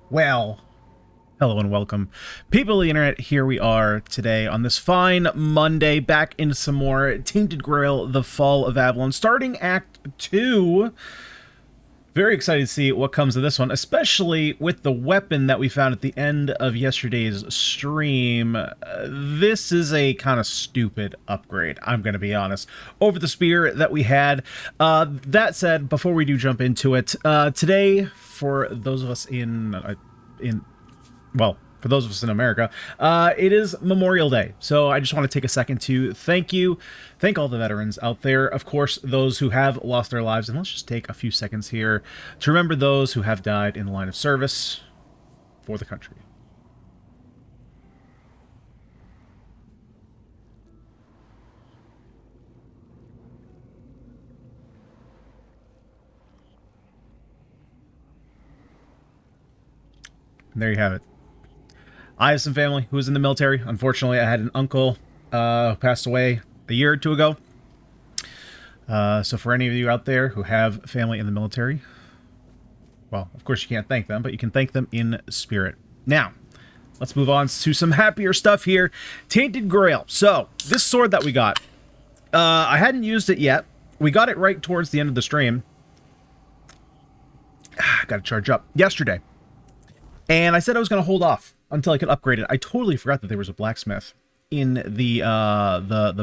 Well, hello and welcome. People of the internet, here we are today on this fine Monday, back into some more Tainted Grail, The Fall of Avalon, starting Act 2. Very excited to see what comes of this one, especially with the weapon that we found at the end of yesterday's stream. This is a kind of stupid upgrade, I'm going to be honest, over the spear that we had. That said, before we do jump into it, today, for those of us for those of us in America, it is Memorial Day. So I just want to take a second to thank all the veterans out there. Of course, those who have lost their lives. And let's just take a few seconds here to remember those who have died in the line of service for the country. And there you have it. I have some family who was in the military. Unfortunately, I had an uncle who passed away a year or two ago. So for any of you out there who have family in the military, well, of course you can't thank them, but you can thank them in spirit. Now, let's move on to some happier stuff here. Tainted Grail. So, this sword that we got, I hadn't used it yet. We got it right towards the end of the stream. Gotta charge up. Yesterday. And I said I was going to hold off until I could upgrade it. I totally forgot that there was a blacksmith in the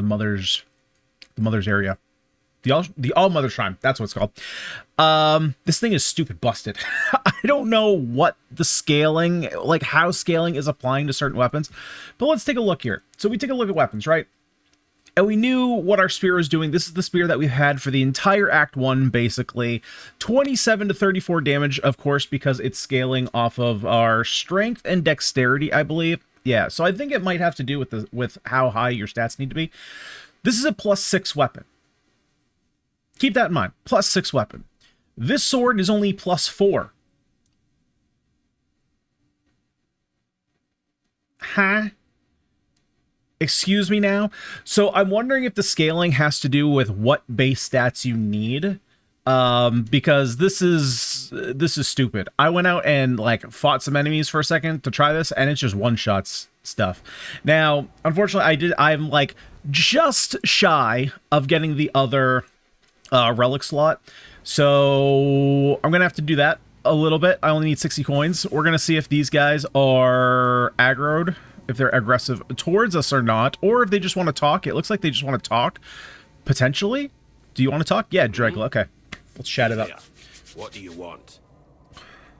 mother's area. The All Mother Shrine. That's what it's called. This thing is stupid busted. I don't know what the scaling, like how scaling is applying to certain weapons. But let's take a look here. So we take a look at weapons, right? And we knew what our spear was doing. This is the spear that we've had for the entire Act 1, basically. 27 to 34 damage, of course, because it's scaling off of our strength and dexterity, I believe. Yeah, so I think it might have to do with how high your stats need to be. This is a +6 weapon. Keep that in mind. +6 weapon. This sword is only +4. Huh? Excuse me now? So I'm wondering if the scaling has to do with what base stats you need. Because this is stupid. I went out and like fought some enemies for a second to try this, and it's just one-shots stuff. Now, unfortunately, I'm like just shy of getting the other relic slot. So I'm gonna have to do that a little bit. I only need 60 coins. We're gonna see if these guys are aggroed, if they're aggressive towards us or not, or if they just want to talk. It looks like they just want to talk, potentially. Do you want to talk? Yeah, Dreg. Okay, let's chat it up. What do you want?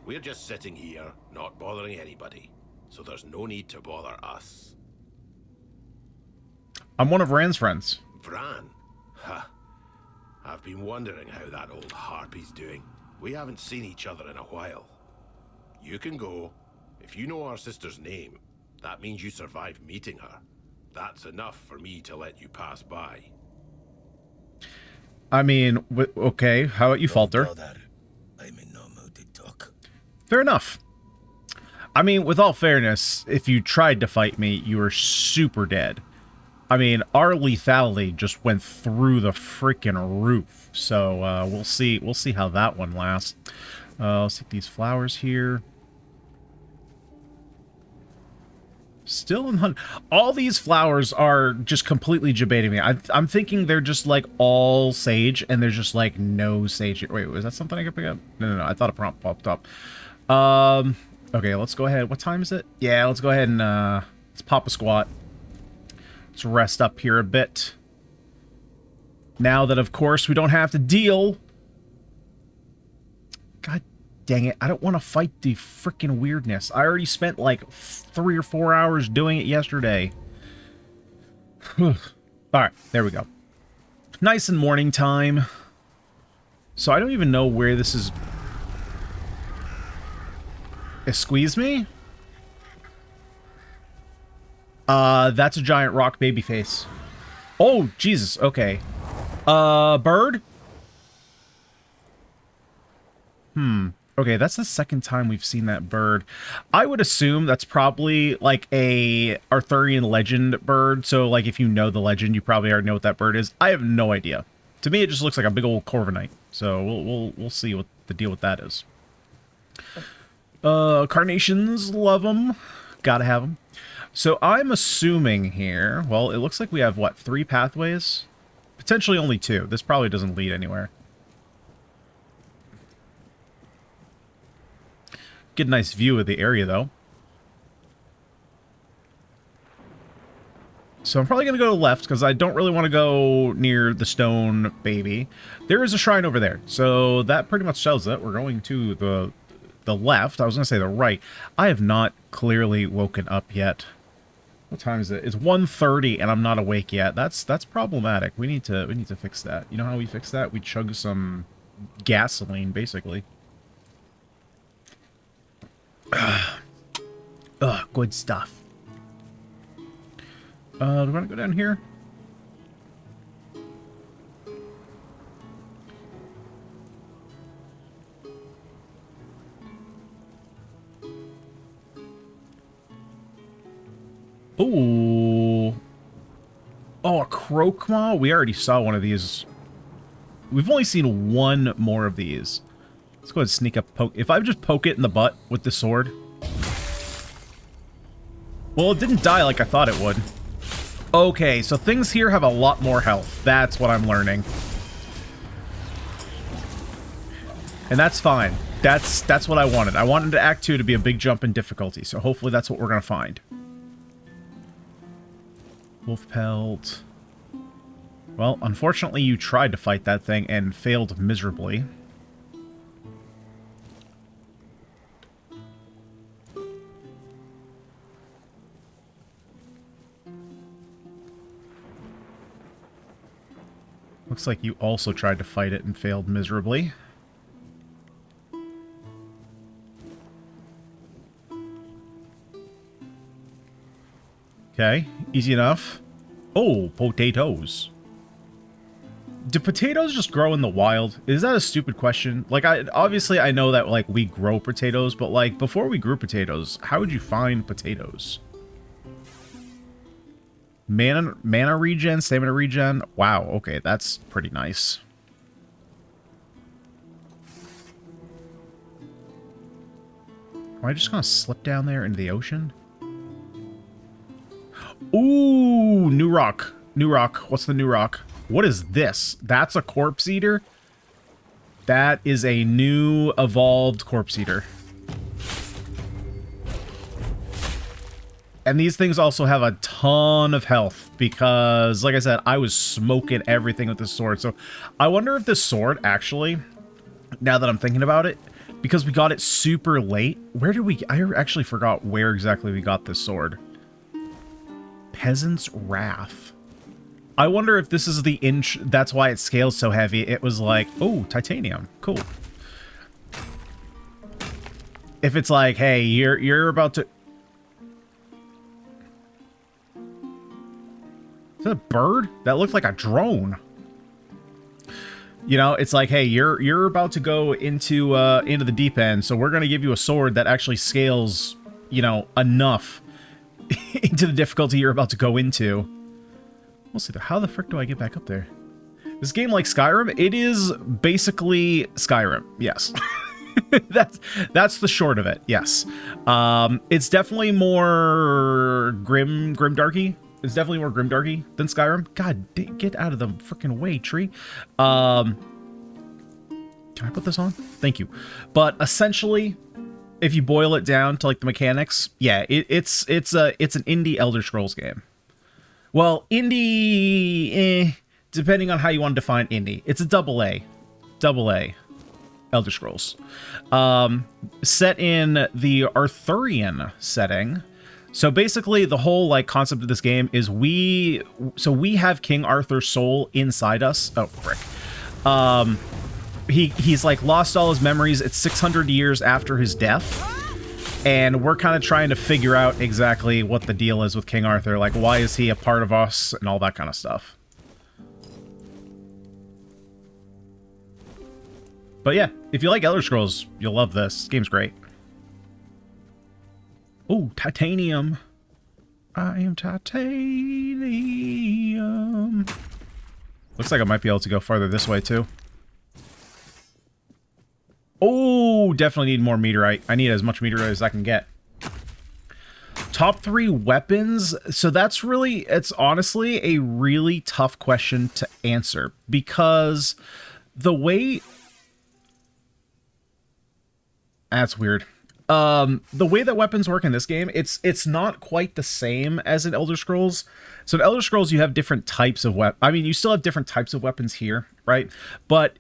We're just sitting here, not bothering anybody, so there's no need to bother us. I'm one of Rand's friends. Vran? Ha. I've been wondering how that old harpy's doing. We haven't seen each other in a while. You can go. If you know our sister's name, that means you survived meeting her. That's enough for me to let you pass by. I mean, okay, how about you falter? I'm in no mood to talk. Fair enough. I mean, with all fairness, if you tried to fight me, you were super dead. I mean, our lethality just went through the freaking roof. So, we'll see how that one lasts. Let's take these flowers here. Still in hunt. All these flowers are just completely debating me. I'm thinking they're just like all sage, and there's just like no sage here. Wait, was that something I could pick up? No. I thought a prompt popped up. Okay, let's go ahead. What time is it? Yeah, let's go ahead and let's pop a squat. Let's rest up here a bit. Now that, of course, we don't have to deal. God dang it, I don't want to fight the freaking weirdness. I already spent like 3 or 4 hours doing it yesterday. Alright, there we go. Nice and morning time. So I don't even know where this is. Squeeze me? That's a giant rock baby face. Oh, Jesus, okay. Bird? Okay, that's the second time we've seen that bird. I would assume that's probably like a Arthurian legend bird. So like if you know the legend, you probably already know what that bird is. I have no idea. To me, it just looks like a big old corviknight. So we'll see what the deal with that is. Carnations, love them. Gotta have them. So I'm assuming here, well, it looks like we have, what, 3 pathways? Potentially only 2. This probably doesn't lead anywhere. Get a nice view of the area, though. So I'm probably going to go left, because I don't really want to go near the stone baby. There is a shrine over there, so that pretty much tells it. We're going to the left. I was going to say the right. I have not clearly woken up yet. What time is it? It's 1:30 and I'm not awake yet. That's problematic. We need to fix that. You know how we fix that? We chug some gasoline, basically. Ugh, good stuff. Do we want to go down here? Ooh. Oh, a Croakmaw? We already saw one of these. We've only seen one more of these. Let's go ahead and sneak up poke. If I just poke it in the butt with the sword. Well, it didn't die like I thought it would. Okay, so things here have a lot more health. That's what I'm learning. And that's fine. That's what I wanted. I wanted to Act 2 to be a big jump in difficulty, so hopefully that's what we're going to find. Wolf pelt. Well, unfortunately you tried to fight that thing and failed miserably. Looks like you also tried to fight it and failed miserably. Okay, easy enough. Oh, potatoes. Do potatoes just grow in the wild? Is that a stupid question? Like, obviously I know that, like, we grow potatoes, but, like, before we grew potatoes, how would you find potatoes? Mana regen, stamina regen. Wow, okay, that's pretty nice. Am I just gonna slip down there into the ocean? Ooh, new rock. New rock. What's the new rock? What is this? That's a corpse eater? That is a new evolved corpse eater. And these things also have a ton of health because, like I said, I was smoking everything with this sword. So I wonder if this sword actually, now that I'm thinking about it, because we got it super late, where did we... I actually forgot where exactly we got this sword. Peasant's Wrath. I wonder if this is the inch... That's why it scales so heavy. It was like, oh, titanium. Cool. If it's like, hey, you're about to... Is that a bird? That looked like a drone. You know, it's like, hey, you're about to go into the deep end, so we're gonna give you a sword that actually scales, you know, enough into the difficulty you're about to go into. We'll see. How the frick do I get back up there? This game, like Skyrim, it is basically Skyrim. Yes. That's the short of it. Yes. It's definitely more grimdarky. It's definitely more grimdarky than Skyrim. God, get out of the freaking way, tree. Can I put this on? Thank you. But essentially, if you boil it down to like the mechanics, yeah, it's an indie Elder Scrolls game. Well, indie, depending on how you want to define indie. It's a double A Elder Scrolls. Set in the Arthurian setting. So basically, the whole like concept of this game is we have King Arthur's soul inside us. Oh, frick. He's like lost all his memories. It's 600 years after his death. And we're kind of trying to figure out exactly what the deal is with King Arthur. Like, why is he a part of us and all that kind of stuff. But yeah, if you like Elder Scrolls, you'll love this. This game's great. Oh, titanium. I am titanium. Looks like I might be able to go farther this way, too. Oh, definitely need more meteorite. I need as much meteorite as I can get. Top 3 weapons. So that's really, it's honestly a really tough question to answer because the way... That's weird. The way that weapons work in this game, it's not quite the same as in Elder Scrolls. So in Elder Scrolls, you have different types of weapons. I mean, you still have different types of weapons here, right? But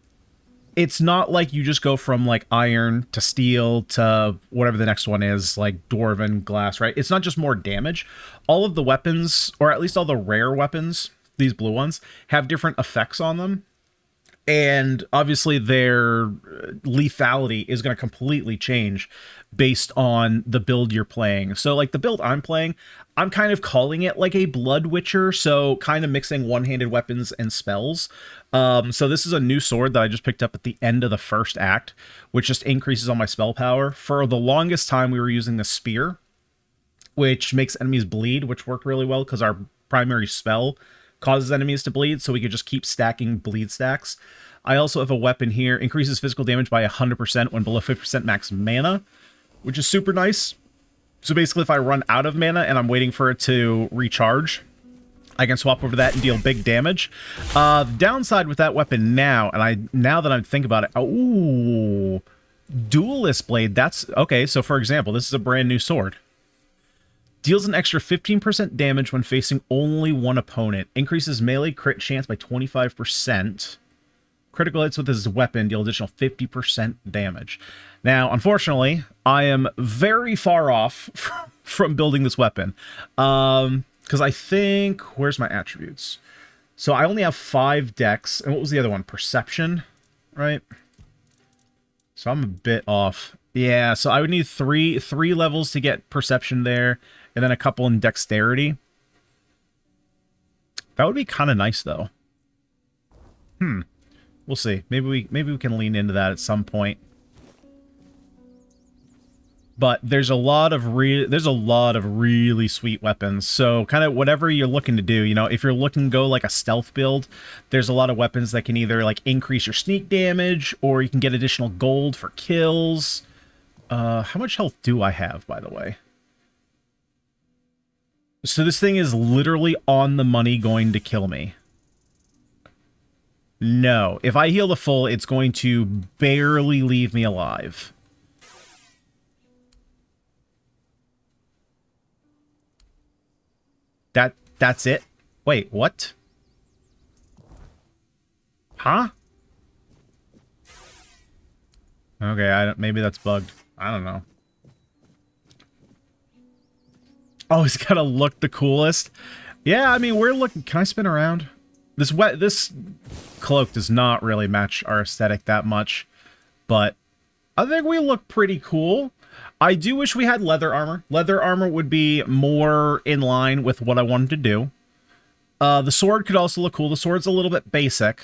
it's not like you just go from like iron to steel to whatever the next one is, like dwarven glass, right? It's not just more damage. All of the weapons, or at least all the rare weapons, these blue ones, have different effects on them. And obviously their lethality is going to completely change based on the build you're playing. So like the build I'm playing, I'm kind of calling it like a Blood Witcher, so kind of mixing one-handed weapons and spells. So this is a new sword that I just picked up at the end of the first act, which just increases all my spell power. For the longest time, we were using the spear, which makes enemies bleed, which worked really well because our primary spell causes enemies to bleed, so we could just keep stacking bleed stacks. I also have a weapon here, increases physical damage by 100% when below 50% max mana, which is super nice. So basically, if I run out of mana and I'm waiting for it to recharge, I can swap over that and deal big damage. The downside with that weapon now, and now that I think about it, ooh, Duelist Blade, that's, okay, so for example, this is a brand new sword. Deals an extra 15% damage when facing only one opponent. Increases melee crit chance by 25%. Critical hits with his weapon deal additional 50% damage. Now, unfortunately, I am very far off from building this weapon. Because I think... Where's my attributes? So I only have 5 decks. And what was the other one? Perception, right? So I'm a bit off. Yeah, so I would need three levels to get perception there. And then a couple in dexterity. That would be kind of nice, though. We'll see. Maybe we can lean into that at some point. But there's a lot of really sweet weapons. So kind of whatever you're looking to do, you know, if you're looking to go like a stealth build, there's a lot of weapons that can either like increase your sneak damage, or you can get additional gold for kills. How much health do I have, by the way? So this thing is literally on the money going to kill me. No. If I heal the full, it's going to barely leave me alive. That's it? Wait, what? Huh? Okay, maybe that's bugged. I don't know. Oh, he's gotta look the coolest. Yeah, I mean, we're looking... Can I spin around? This cloak does not really match our aesthetic that much, but I think we look pretty cool. I do wish we had leather armor. Leather armor would be more in line with what I wanted to do. The sword could also look cool. The sword's a little bit basic,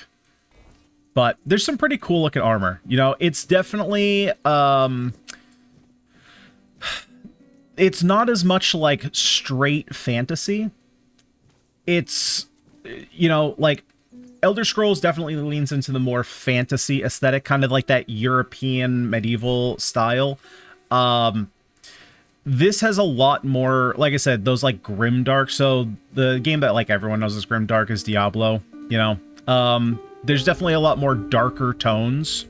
but there's some pretty cool looking armor. You know, it's definitely... it's not as much like straight fantasy. It's, you know, like Elder Scrolls definitely leans into the more fantasy aesthetic, kind of like that European medieval style. This has a lot more, like I said, those like grimdark. So the game that like everyone knows is grimdark is Diablo, you know. There's definitely a lot more darker tones,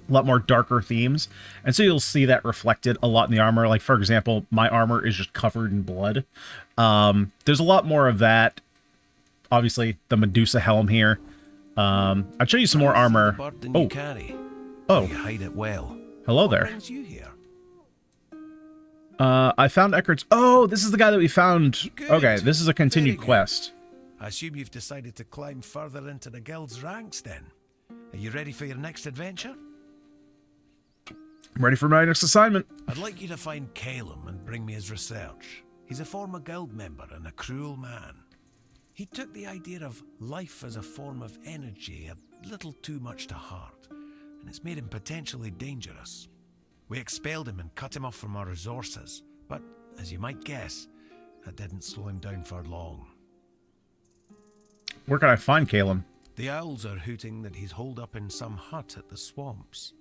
a lot more darker themes, and so you'll see that reflected a lot in the armor. Like, for example, my armor is just covered in blood. There's a lot more of that. Obviously, the Medusa helm here. I'll show you some more armor. Oh, you hide it well. Hello there. I found Eckhardt's... Oh, this is the guy that we found. Good. Okay, this is a continued quest. I assume you've decided to climb further into the guild's ranks then. Are you ready for your next adventure? I'm ready for my next assignment. I'd like you to find Calum and bring me his research. He's a former guild member and a cruel man. He took the idea of life as a form of energy a little too much to heart, and it's made him potentially dangerous. We expelled him and cut him off from our resources, but, as you might guess, that didn't slow him down for long. Where can I find Calum? The owls are hooting that he's holed up in some hut at the swamps.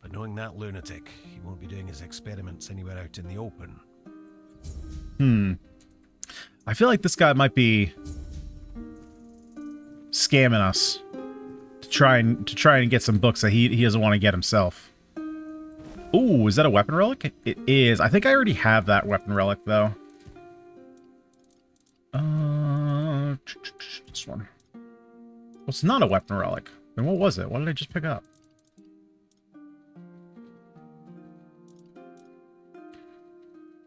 But knowing that lunatic, he won't be doing his experiments anywhere out in the open. I feel like this guy might be scamming us to try and get some books that he doesn't want to get himself. Ooh, is that a weapon relic? It is. I think I already have that weapon relic though. This one. Well, it's not a weapon relic. Then what was it? What did I just pick up?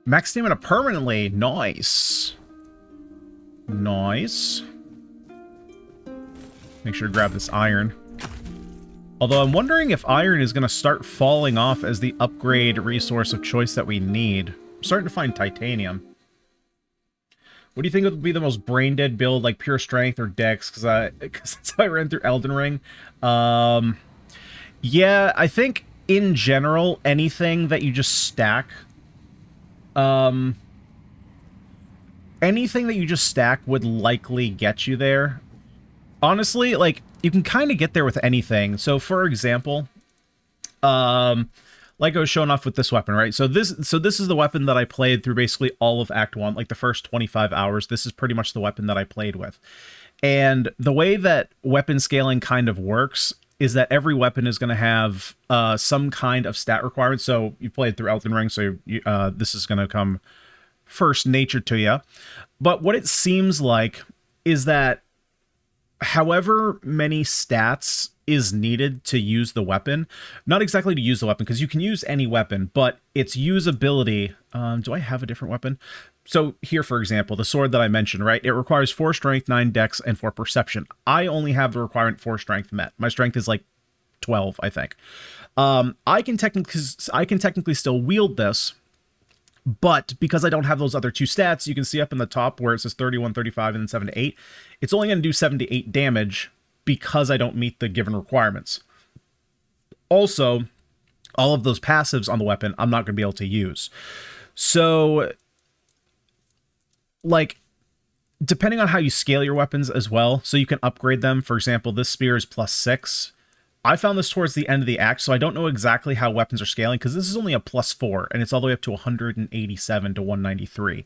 Max stamina permanently. Nice. Nice. Make sure to grab this iron. Although I'm wondering if iron is going to start falling off as the upgrade resource of choice that we need. I'm starting to find titanium. What do you think would be the most brain-dead build, like pure strength or dex? Because that's how I ran through Elden Ring. Yeah, I think in general, anything that you just stack... anything that you just stack would likely get you there. Honestly, like, you can kind of get there with anything. So, for example, like I was showing off with this weapon, right? So this is the weapon that I played through basically all of Act 1, like the first 25 hours. This is pretty much the weapon that I played with. And the way that weapon scaling kind of works is that every weapon is going to have some kind of stat requirement. So you played through Elden Ring, so this is going to come first nature to you. But what it seems like is that however many stats is needed to use the weapon, not exactly to use the weapon, because you can use any weapon, but its usability. Do I have a different weapon? So here, for example, the sword that I mentioned, right? It requires 4 strength, 9 dex, and 4 perception. I only have the requirement 4 strength met. My strength is like 12, I think. I can technically still wield this, but because I don't have those other 2 stats, you can see up in the top where it says 31, 35, and then 7 to 8. It's only going to do 7 to 8 damage because I don't meet the given requirements. Also, all of those passives on the weapon, I'm not going to be able to use. So, like, depending on how you scale your weapons as well, so you can upgrade them. For example, this spear is +6. I found this towards the end of the act, so I don't know exactly how weapons are scaling, because this is only a +4, and it's all the way up to 187 to 193.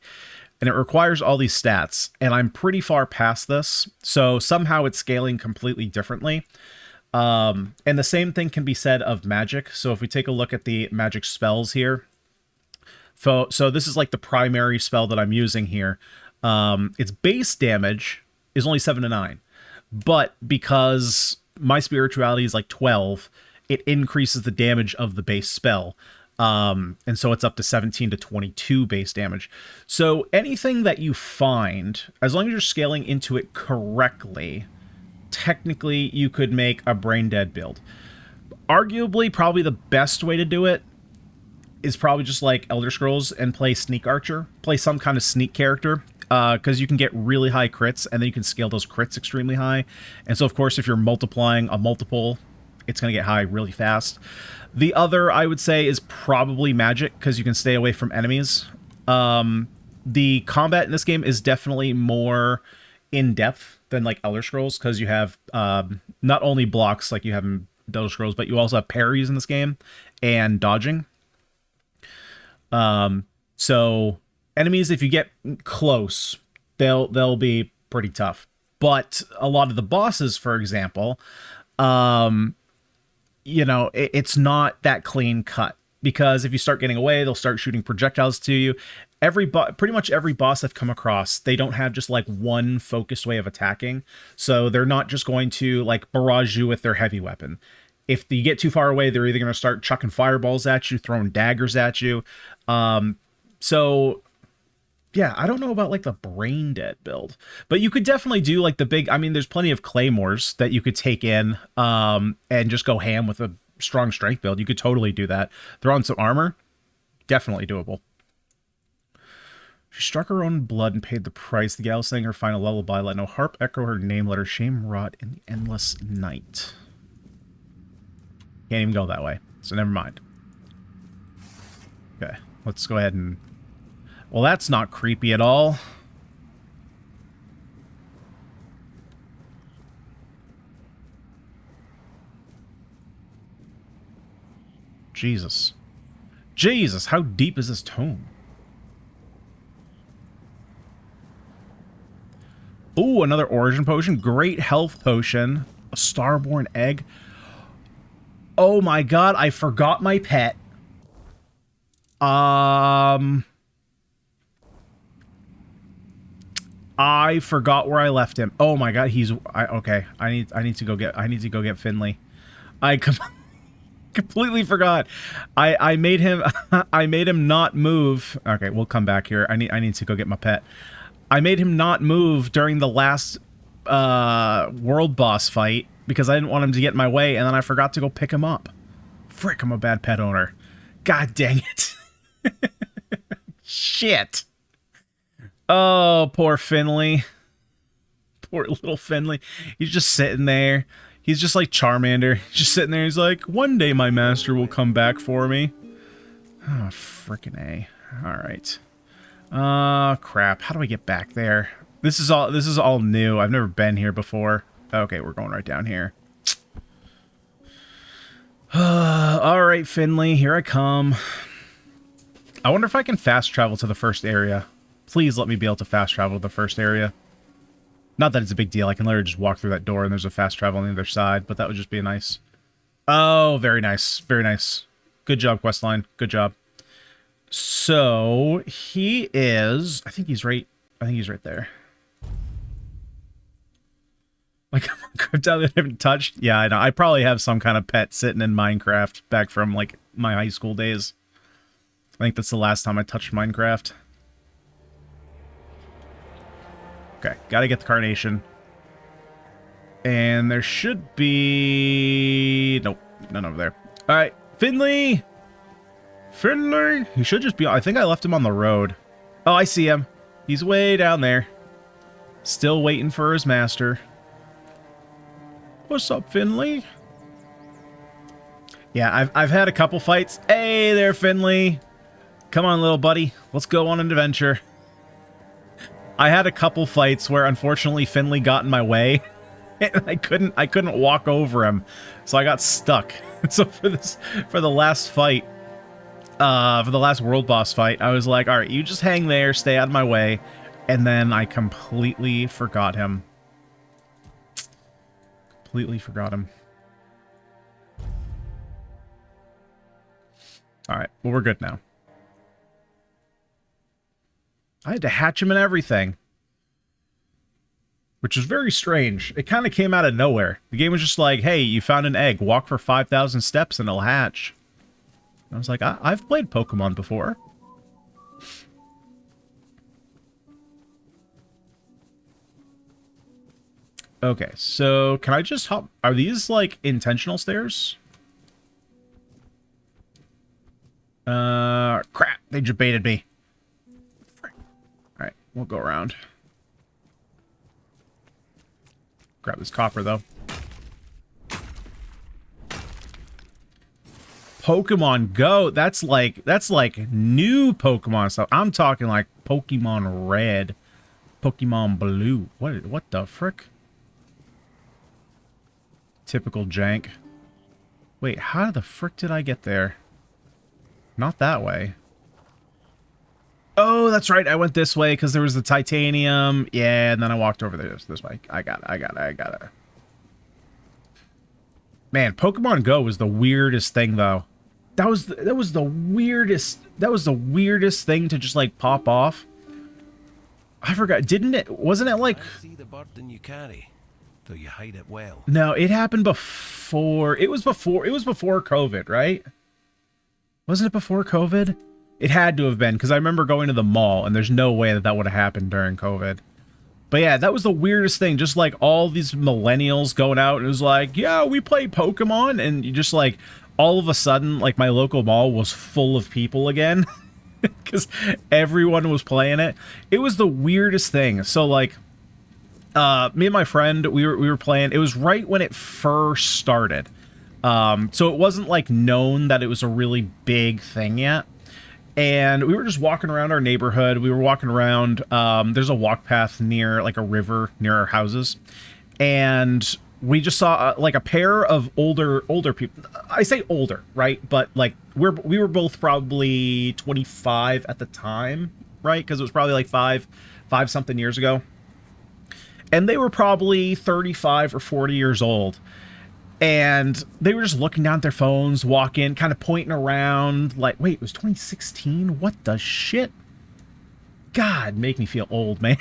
And it requires all these stats, and I'm pretty far past this, so somehow it's scaling completely differently. And the same thing can be said of magic. So if we take a look at the magic spells here, so this is like the primary spell that I'm using here. Its base damage is only 7 to 9, but because my spirituality is like 12, it increases the damage of the base spell. And so it's up to 17 to 22 base damage. So anything that you find, as long as you're scaling into it correctly, technically you could make a brain dead build. Arguably, probably the best way to do it is probably just like Elder Scrolls and play Sneak Archer. Play some kind of sneak character, because you can get really high crits, and then you can scale those crits extremely high. And so, of course, if you're multiplying a multiple, it's going to get high really fast. The other, I would say, is probably magic, because you can stay away from enemies. The combat in this game is definitely more in-depth than like Elder Scrolls, because you have not only blocks like you have in Elder Scrolls, but you also have parries in this game and dodging. So enemies, if you get close, they'll be pretty tough. But a lot of the bosses, for example, you know, it's not that clean cut, because if you start getting away, they'll start shooting projectiles to you. Pretty much every boss I've come across, they don't have just like one focused way of attacking. So they're not just going to like barrage you with their heavy weapon. If you get too far away, they're either going to start chucking fireballs at you, throwing daggers at you. So yeah, I don't know about like the brain dead build, but you could definitely do like the big, I mean, there's plenty of claymores that you could take in, and just go ham with a strong strength build. You could totally do that. Throw on some armor. Definitely doable. She struck her own blood and paid the price. The gal sang her final lullaby. Let no harp echo her name. Let her shame rot in the endless night. Can't even go that way, so never mind. Okay, let's go ahead and... Well, that's not creepy at all. Jesus. Jesus, how deep is this tome? Ooh, another origin potion. Great health potion. A starborn egg. Oh my god, I forgot my pet. I forgot where I left him. Oh my god, okay. I need to go get Finley. I completely forgot. I made him I made him not move. Okay, we'll come back here. I need to go get my pet. I made him not move during the last world boss fight because I didn't want him to get in my way, and then I forgot to go pick him up. Frick, I'm a bad pet owner. God dang it. Shit. Oh, poor Finley. Poor little Finley. He's just sitting there. He's just like Charmander. He's just sitting there. He's like, one day my master will come back for me. Oh, frickin' A. Alright. Crap. How do I get back there? This is all new. I've never been here before. Okay, we're going right down here. Alright, Finley. Here I come. I wonder if I can fast travel to the first area. Please let me be able to fast travel to the first area. Not that it's a big deal. I can literally just walk through that door and there's a fast travel on the other side, but that would just be nice. Oh, very nice. Very nice. Good job, questline. Good job. So, he is... I think he's right there. Like, down that I haven't touched? Yeah, I know. I probably have some kind of pet sitting in Minecraft back from, like, my high school days. I think that's the last time I touched Minecraft. Okay, gotta get the Carnation. And there should be... Nope, none over there. Alright, Finley! Finley! He should just be... I think I left him on the road. Oh, I see him. He's way down there. Still waiting for his master. What's up, Finley? Yeah, I've had a couple fights. Hey there, Finley! Come on, little buddy. Let's go on an adventure. I had a couple fights where, unfortunately, Finley got in my way. And I couldn't walk over him. So I got stuck. So for the last fight, for the last world boss fight, I was like, alright, you just hang there, stay out of my way. And then I completely forgot him. Completely forgot him. Alright, well, we're good now. I had to hatch him and everything. Which is very strange. It kind of came out of nowhere. The game was just like, hey, you found an egg. Walk for 5,000 steps and it'll hatch. I was like, I've played Pokemon before. Okay, so can I just hop... Are these, like, intentional stairs? Crap. They just baited me. Alright, we'll go around. Grab this copper, though. Pokemon Go. That's like new Pokemon stuff. I'm talking like Pokemon Red, Pokemon Blue. What the frick? Typical jank. Wait, how the frick did I get there? Not that way. Oh, that's right. I went this way because there was the titanium. Yeah, and then I walked over there this way. I got it. Man, Pokemon Go was the weirdest thing, though. That was the weirdest thing to just like pop off. I forgot. Wasn't it like... I see the burden you carry, though you hide it well. No, it happened before. It was before COVID, right? Wasn't it before COVID? It had to have been, because I remember going to the mall, and there's no way that would have happened during COVID. But yeah, that was the weirdest thing. Just like all these millennials going out, and it was like, yeah, we play Pokemon, and you just like, all of a sudden, like my local mall was full of people again. Because everyone was playing it. It was the weirdest thing. So like, me and my friend, we were playing. It was right when it first started. So it wasn't like known that it was a really big thing yet. And we were just walking around our neighborhood. We were walking around. There's a walk path near like a river near our houses. And we just saw like a pair of older people. I say older, right? But like we were both probably 25 at the time, right? Because it was probably like five something years ago. And they were probably 35 or 40 years old. And they were just looking down at their phones, walking, kind of pointing around, like, wait, it was 2016? What the shit? God, make me feel old, man.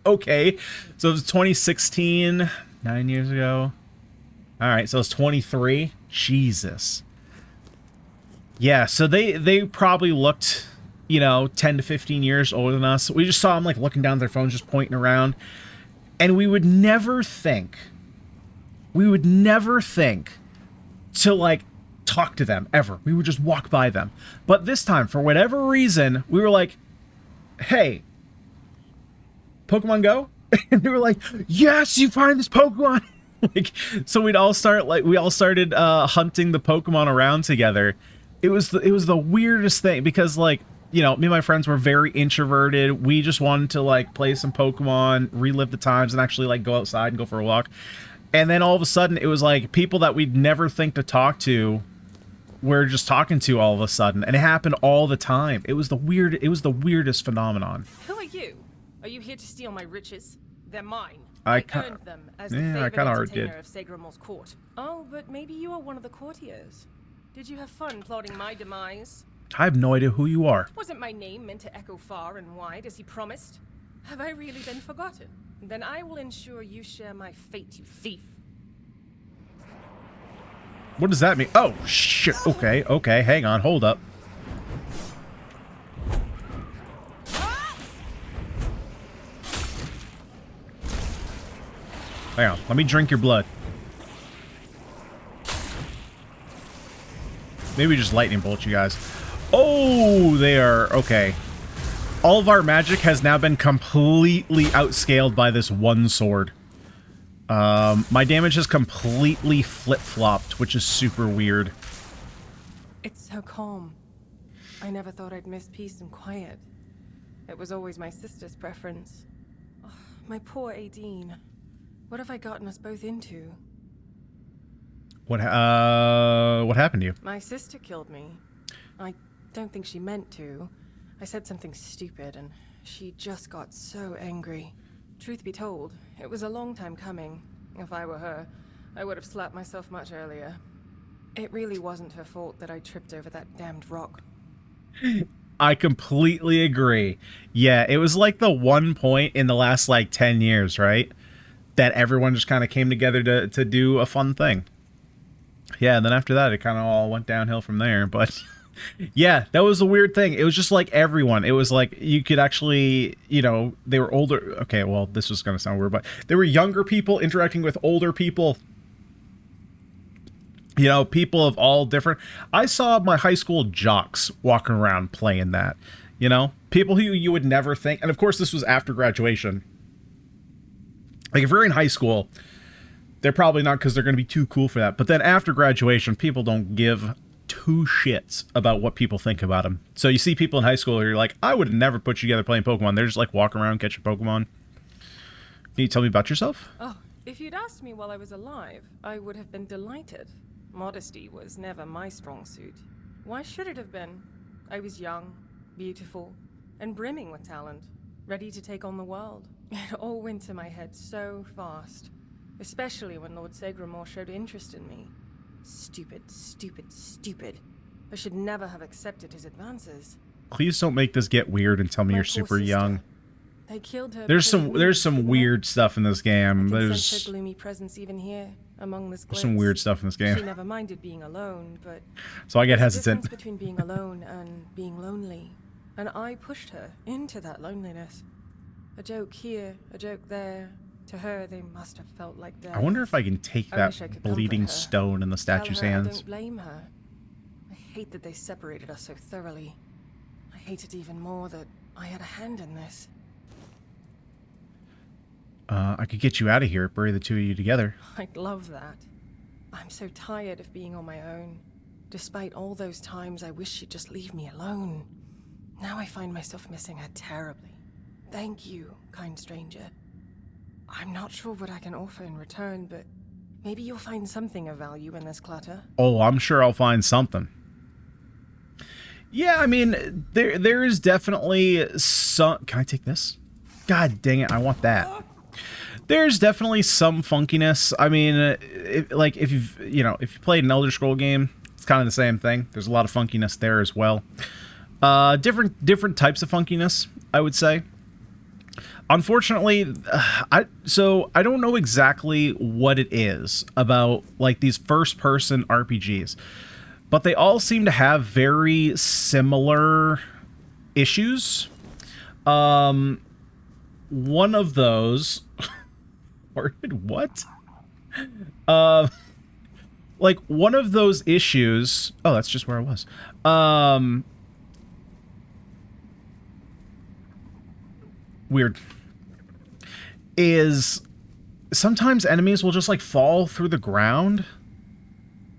Okay, so it was 2016, 9 years ago. All right, so it's 23. Jesus. Yeah, so they probably looked, you know, 10 to 15 years older than us. We just saw them, like, looking down at their phones, just pointing around. And we would never think to, like, talk to them, ever. We would just walk by them. But this time, for whatever reason, we were like, hey, Pokemon Go? And they were like, yes, you find this Pokemon! Like, so we all started hunting the Pokemon around together. It was the weirdest thing, because, like, you know, me and my friends were very introverted. We just wanted to, like, play some Pokemon, relive the times, and actually, like, go outside and go for a walk. And then all of a sudden, it was like people that we'd never think to talk to, we're just talking to all of a sudden, and it happened all the time. It was the weirdest phenomenon. Who are you? Are you here to steal my riches? They're mine. I earned them as the I favorite kind of already entertainer did. of Segramor's court. Oh, but maybe you are one of the courtiers. Did you have fun plotting my demise? I have no idea who you are. Wasn't my name meant to echo far and wide as he promised? Have I really been forgotten? Then I will ensure you share my fate, you thief. What does that mean? Oh, shit. Okay, hang on, hold up. Hang on, let me drink your blood. Maybe just lightning bolt you guys. Oh, they are... Okay. All of our magic has now been completely outscaled by this one sword. My damage has completely flip-flopped, which is super weird. It's so calm. I never thought I'd miss peace and quiet. It was always my sister's preference. Oh, my poor Aideen. What have I gotten us both into? What happened to you? My sister killed me. I don't think she meant to. I said something stupid, and she just got so angry. Truth be told, it was a long time coming. If I were her, I would have slapped myself much earlier. It really wasn't her fault that I tripped over that damned rock. I completely agree. Yeah, it was like the one point in the last, like, 10 years, right? That everyone just kind of came together to do a fun thing. Yeah, and then after that, it kind of all went downhill from there, but... Yeah, that was a weird thing. It was just like everyone. It was like you could actually, you know, they were older. Okay, well, this was going to sound weird, but they were younger people interacting with older people. You know, people of all different... I saw my high school jocks walking around playing that. You know, people who you would never think... And of course, this was after graduation. Like, if you're in high school, they're probably not, because they're going to be too cool for that. But then after graduation, people don't give two shits about what people think about them. So you see people in high school who are like, I would never put you together playing Pokemon. They're just like walking around catching Pokemon. Can you tell me about yourself? Oh, if you'd asked me while I was alive, I would have been delighted. Modesty was never my strong suit. Why should it have been? I was young, beautiful, and brimming with talent, ready to take on the world. It all went to my head so fast, especially when Lord Segramor showed interest in me. Stupid, stupid, stupid. I should never have accepted his advances. Please don't make this get weird and tell me you're super young. They killed her. There's some weird stuff in this game. There's her gloomy presence even here among this glitz. Some weird stuff in this game. She never minded being alone, but so I get there's hesitant. a difference between being alone and being lonely, and I pushed her into that loneliness. A joke here, a joke there. To her, they must have felt like death. I wonder if I can take I wish I that could bleeding comfort her. stone in the statue's Tell her I hands. don't blame her. I hate that they separated us so thoroughly. I hate it even more that I had a hand in this. I could get you out of here, bury the two of you together. I'd love that. I'm so tired of being on my own. Despite all those times I wish she'd just leave me alone. Now I find myself missing her terribly. Thank you, kind stranger. I'm not sure what I can offer in return, but Maybe you'll find something of value in this clutter. Oh, I'm sure I'll find something. Yeah, I mean, there is definitely some... Can I take this? God dang it, I want that. There's definitely some funkiness. I mean, if you've played an Elder Scroll game, it's kind of the same thing. There's a lot of funkiness there as well. Different types of funkiness, I would say. Unfortunately, I don't know exactly what it is about like these first-person RPGs, but they all seem to have very similar issues. One of those, or what? Like one of those issues. Oh, that's just where I was. Weird. Is sometimes enemies will just like fall through the ground,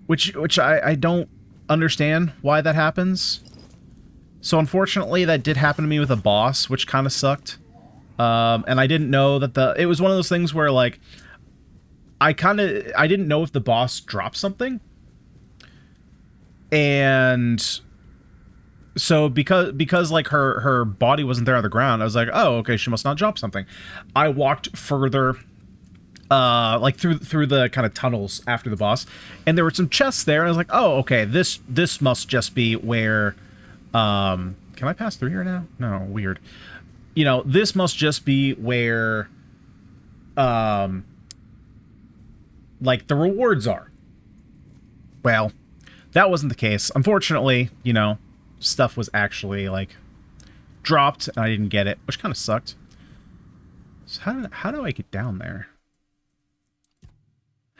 which I don't understand why that happens. So unfortunately that did happen to me with a boss, which kind of sucked. And I didn't know that it was one of those things where like I didn't know if the boss dropped something. And so because like her body wasn't there on the ground, I was like, oh, okay, she must not drop something. I walked further, like through the kind of tunnels after the boss, and there were some chests there, and I was like, oh, okay, this must just be where, can I pass through here now? No, weird. You know, this must just be where, like the rewards are. Well, that wasn't the case. Unfortunately, you know, stuff was actually like dropped and I didn't get it, which kind of sucked. So how do I get down there?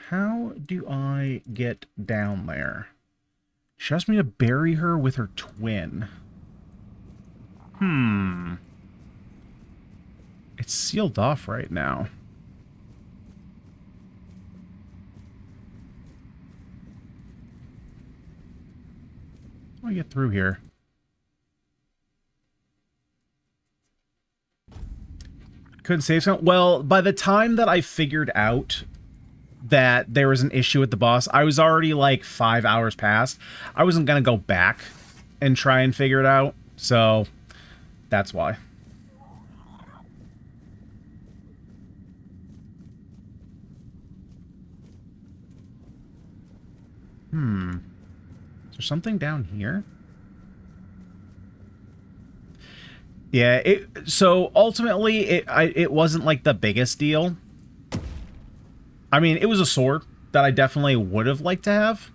How do I get down there? She asked me to bury her with her twin. It's sealed off right now. How do I get through here? Couldn't save something. Well, by the time that I figured out that there was an issue with the boss, I was already like 5 hours past. I wasn't gonna go back and try and figure it out, so that's why. Is there something down here? Yeah, so ultimately it wasn't like the biggest deal. I mean, it was a sword that I definitely would have liked to have.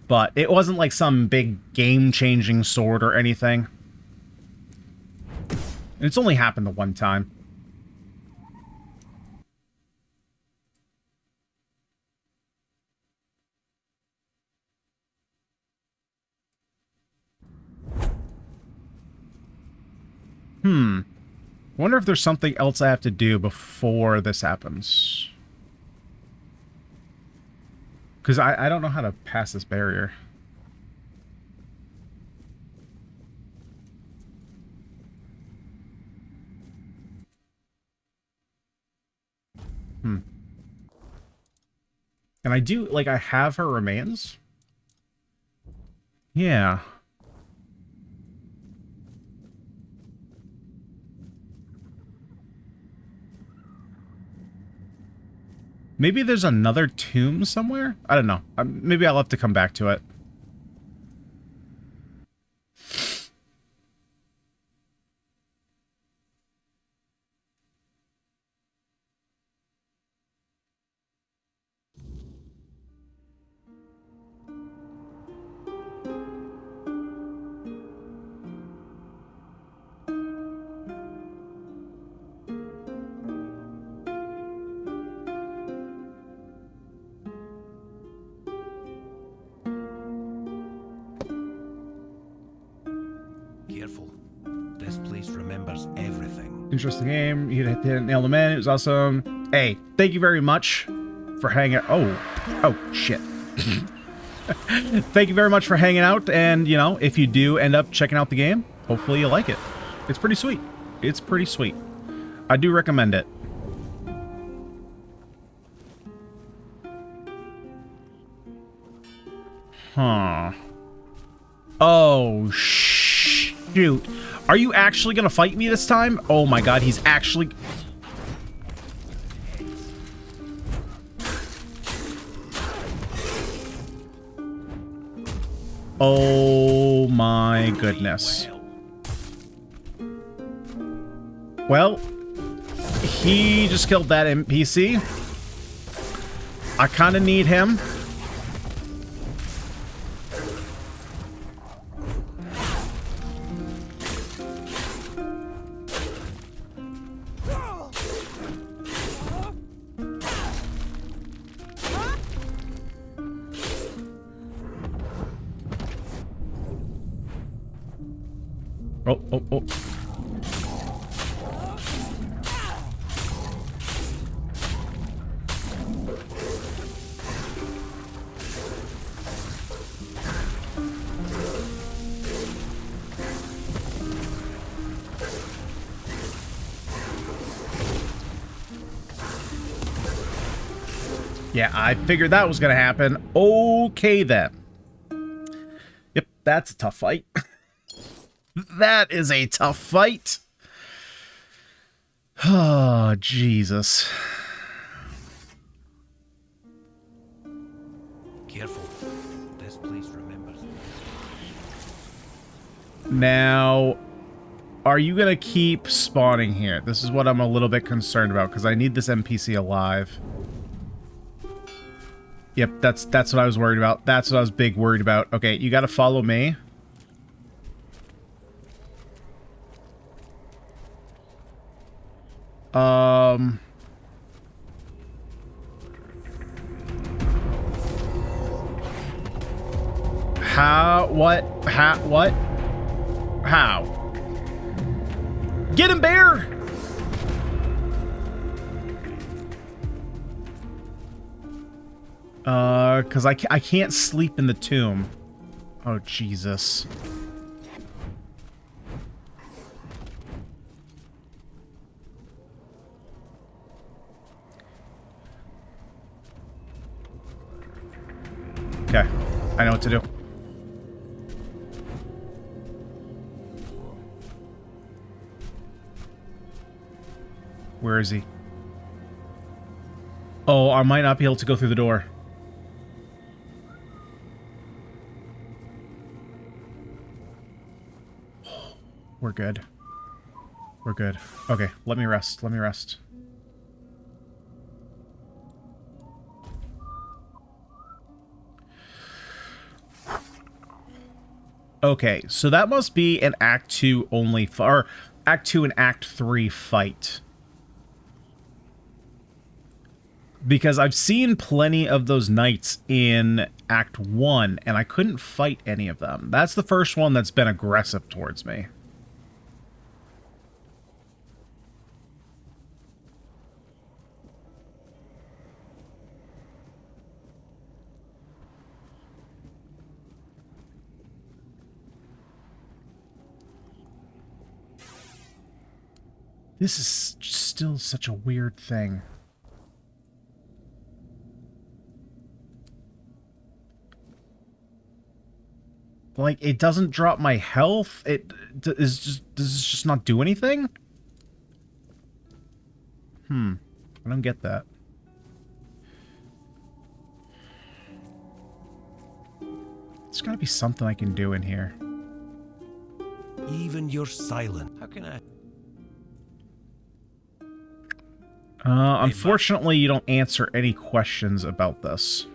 But it wasn't like some big game-changing sword or anything. And it's only happened the one time. Wonder if there's something else I have to do before this happens. Because I don't know how to pass this barrier. And I do, like, I have her remains? Yeah. Maybe there's another tomb somewhere? I don't know. Maybe I'll have to come back to it. Careful. This place remembers everything. Interesting game. You didn't nail the man. It was awesome. Hey, thank you very much for hanging out. Oh, shit. Thank you very much for hanging out. And, you know, if you do end up checking out the game, hopefully you like it. It's pretty sweet. It's pretty sweet. I do recommend it. Huh. Oh, shoot. Are you actually gonna fight me this time? Oh my god, he's actually... Oh my goodness. Well, he just killed that NPC. I kind of need him. Oh, oh, oh. Yeah, I figured that was going to happen. Okay, then. Yep, that's a tough fight. That is a tough fight. Oh, Jesus. Careful. This place remembers. Now, are you going to keep spawning here? This is what I'm a little bit concerned about, because I need this NPC alive. Yep, that's what I was worried about. That's what I was big worried about. Okay, you got to follow me. How? What? How? What? How? Get him, bear! Because I can't sleep in the tomb. Oh, Jesus. Okay, I know what to do. Where is he? Oh, I might not be able to go through the door. We're good. We're good. Okay, let me rest. Let me rest. Okay, so that must be an Act 2 only, or Act 2 and Act 3 fight. Because I've seen plenty of those knights in Act 1, and I couldn't fight any of them. That's the first one that's been aggressive towards me. This is still such a weird thing. Like, it doesn't drop my health? Does this just not do anything? I don't get that. There's gotta be something I can do in here. Even you're silent. How can I... Unfortunately, you don't answer any questions about this.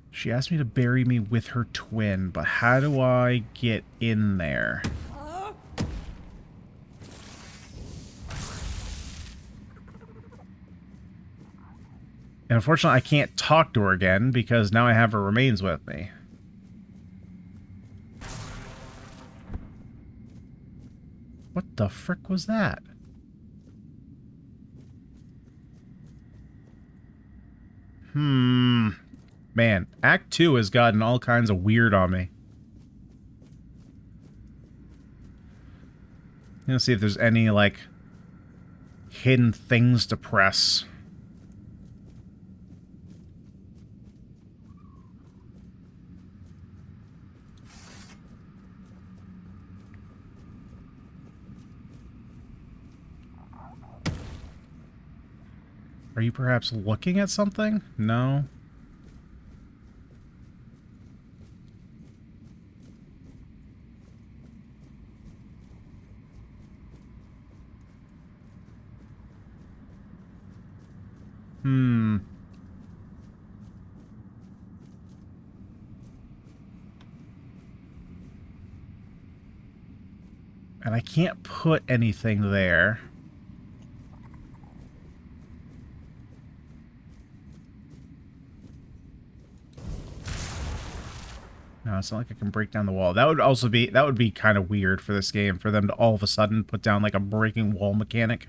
She asked me to bury me with her twin, but how do I get in there? And unfortunately, I can't talk to her again because now I have her remains with me. What the frick was that? Man, Act 2 has gotten all kinds of weird on me. Let's see if there's any, like, hidden things to press. Are you perhaps looking at something? No. And I can't put anything there. No, it's not like I can break down the wall. That would be kind of weird for this game, for them to all of a sudden put down like a breaking wall mechanic.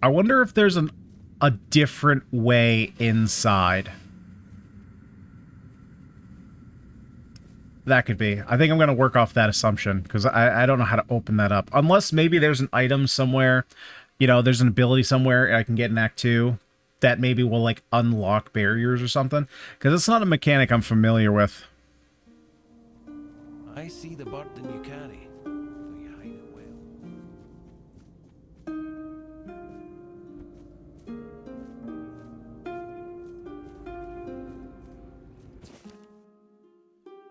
I wonder if there's a different way inside. That could be. I think I'm going to work off that assumption, because I don't know how to open that up. Unless maybe there's an item somewhere, you know, there's an ability somewhere I can get in Act 2 that maybe will, like, unlock barriers or something. Because it's not a mechanic I'm familiar with. I see the burden you carry, though you hide it well.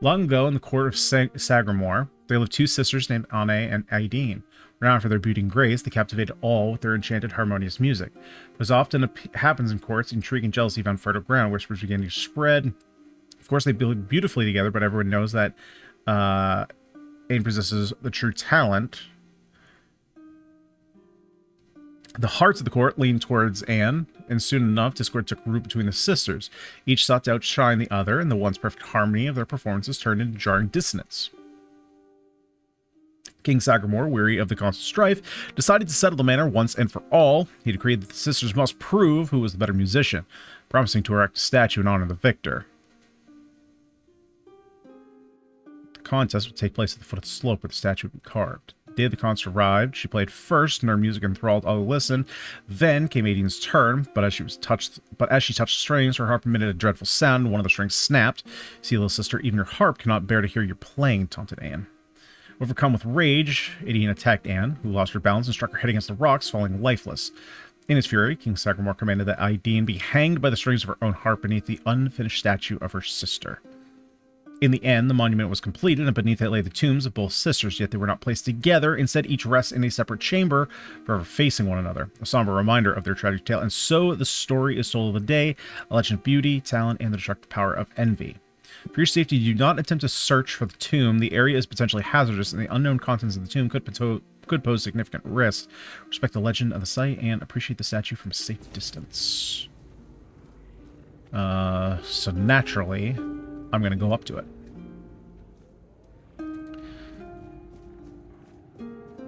Long ago, in the court of Sagramore, there lived two sisters named Anne and Aideen. Renowned for their beauty and grace, they captivated all with their enchanted, harmonious music. As often happens in courts, intrigue and jealousy found fertile ground, whispers began to spread. Of course, they build beautifully together, but everyone knows that Anne possesses the true talent. The hearts of the court leaned towards Anne, and soon enough, discord took root between the sisters. Each sought to outshine the other, and the once perfect harmony of their performances turned into jarring dissonance. King Sagramore, weary of the constant strife, decided to settle the matter once and for all. He decreed that the sisters must prove who was the better musician, promising to erect a statue in honor of the victor. The contest would take place at the foot of the slope where the statue would be carved. The day of the concert arrived. She played first, and her music enthralled all who listened. Then came Aideen's turn, but as she touched the strings, her harp emitted a dreadful sound, and one of the strings snapped. "See, little sister, even your harp cannot bear to hear your playing," taunted Anne. Overcome with rage, Aideen attacked Anne, who lost her balance and struck her head against the rocks, falling lifeless. In his fury, King Sagramore commanded that Aideen be hanged by the strings of her own harp beneath the unfinished statue of her sister. In the end, the monument was completed, and beneath it lay the tombs of both sisters, yet they were not placed together. Instead, each rests in a separate chamber, forever facing one another, a somber reminder of their tragic tale. And so the story is told of the day, a legend of beauty, talent, and the destructive power of envy. For your safety, do not attempt to search for the tomb. The area is potentially hazardous, and the unknown contents of the tomb could pose significant risks. Respect the legend of the site and appreciate the statue from a safe distance. So naturally, I'm going to go up to it.